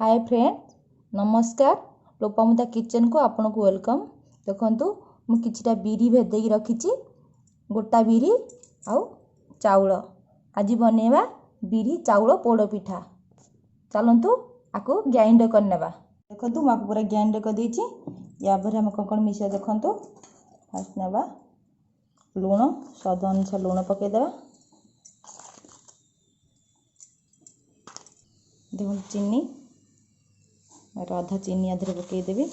Hi friends, नमस्कार। लोपा मुदा kitchen को आपन को वेलकम। देखंतु मु किछिटा बिरी भेदेई रखिछि, गोटा बिरी आउ चाउल। आज बनेवा बिरी चाउल पोड़ पिठा। चलंतु आको ग्राइंड करनेबा। देखंतु मु पूरा ग्राइंड कर देछि। या भरे हम कोन मिसिया देखंतु। फर्स्ट नेबा लूण, स्वाद अनुसार लूण पके देबा। देखो चीनी, आधा चीनी आधे पकईदेवी।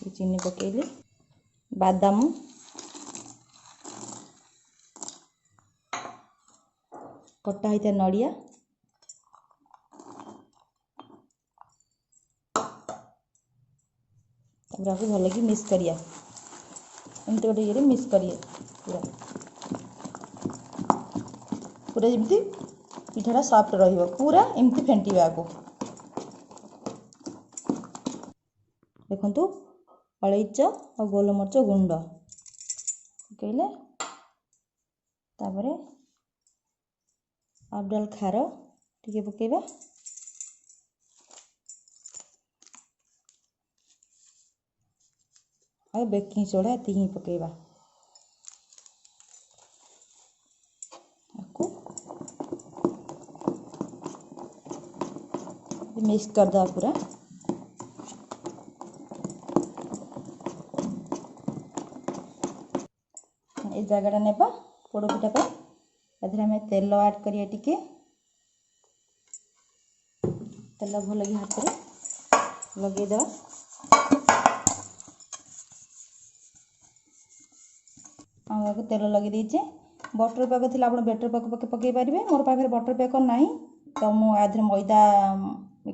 चीनी पकईली, बादाम, कटा होता नड़िया, भल कि मिक्स करिया। एमती गोटे ये मिक्स करिए पूरा पूरा जमी पिठाटा सॉफ्ट रहिबो। पूरा एमती फेंटिबा को। देखंतु अलैच और गोलमरिच गुंड पकईले, तापरे आबडाल खार टिके पकेबा। और बेकिंग सोडा एति पकेबा। मिक्स कर दवा पूरा। ए जगह नेबा पोड़ पिठा पे। एथरे हमें तेल ऐड करिया। टिके तेल भल कि हाथ में लगे देवा। हमको तेल लगे दीचे। बटर पैक थी, आप बेटर पैक पकई पारे। मोर पाखे बटर पैक ना, तो मुझे मैदा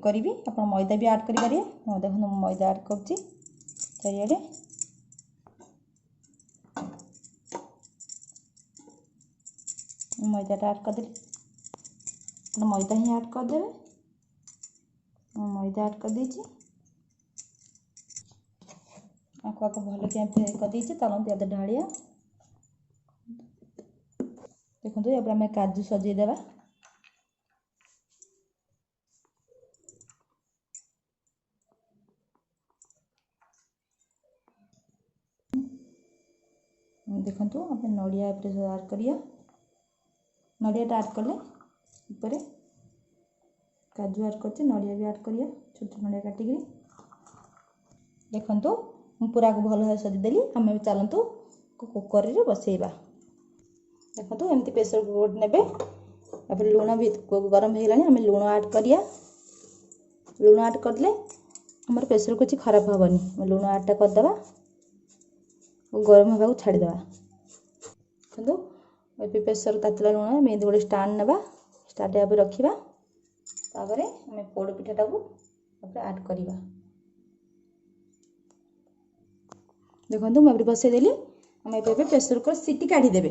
करी। आप मैदा भी ऐड करें। देखो मैदा ऐड कर चारिड़े। मैदाटा ऐड करदे। मैदा ही ऐड करदे। मैदा ऐड कर दीची। आपको भल कर दीची। चलते याद ढालिया। देखो ये आम काजू सजेदेवा। देखो आप नड़िया ऐड करिया। नड़ियाटा ऐड कले ऊपर काजू ऐड कर, नड़िया भी ऐड करिया। छोट छोट नड़िया काटिकी। देखो पूरा को भल सजेदेली। आम चलतु कुकर रे बसैबा। देखो एमती प्रेशर कुकर ने। लुण भी गरम हो गलानी। आम लुण ऐड करिया। लुण ऐड करले हमारे प्रेशर कुछ खराब हेनी। लुण ऐड करदे। गरम होगा छाड़देवा। देखो ये प्रेशर तातला लुण में गोटे स्टाण्ड नेबा। स्टाण्ड यहाँ रखा। तापर आम पोड़ पिठाटा को ऐड करवा। देखो मुझे बसईदेली। आम ए प्रेशर कुकर सीटी काढ़ीदेवे।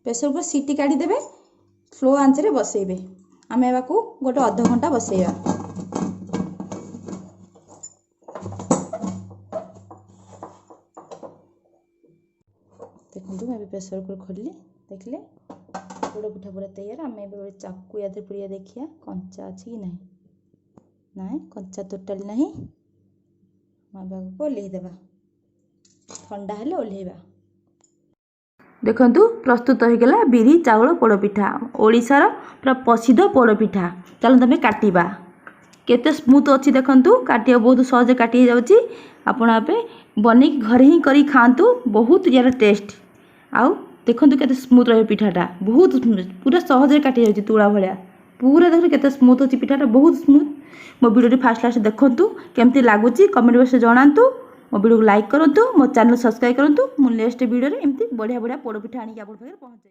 प्रेशर कुकर सीटी काढ़ीदेवे। स्लो आंच रे बसईबे। आम या गोटे अध घंटा बसईबा। देखो मैं प्रेशर कुकर खोलिली। देखले पोड़ पिठा पूरा तैयार। आम गोटे चाकू या पूरा देखिए कंचा अच्छी कि नहीं। ना कंचा टोटाल नहीं। ओल्हेदेवा। ठंडा हेले ओल्हेबा। देखंतु प्रस्तुत हो गला बिरी चाउल पोड़ पिठा। ओडिशार पूरा प्रसिद्ध पोड़ पिठा। चलो तमें काटिबा। केते स्मूथ अच्छी। देखंतु काटिया बहुत सहज काटी जाउची। आपण आपे बने घरे ही करी खांतु। बहुत यार टेस्ट। आउ देखंतु केते स्मूथ रहे पिठाटा। बहुत पूरा सहज काटी जाउची तुळा भलिया। पूरा देखो केते स्मूथ अच्छी पिठाटा। बहुत स्मूथ। मो वीडियो फास्ट लास्ट देखंतु केमती लागुची कमेंट बॉक्स जणांतु। मो वीडियो को लाइक करंतु। मो चैनल सब्सक्राइब करंतु। मो नेक्स्ट वीडियो रे एमती बढ़िया बढ़िया पोड़ पिठा आनी आपन पाखे पहुंचाई।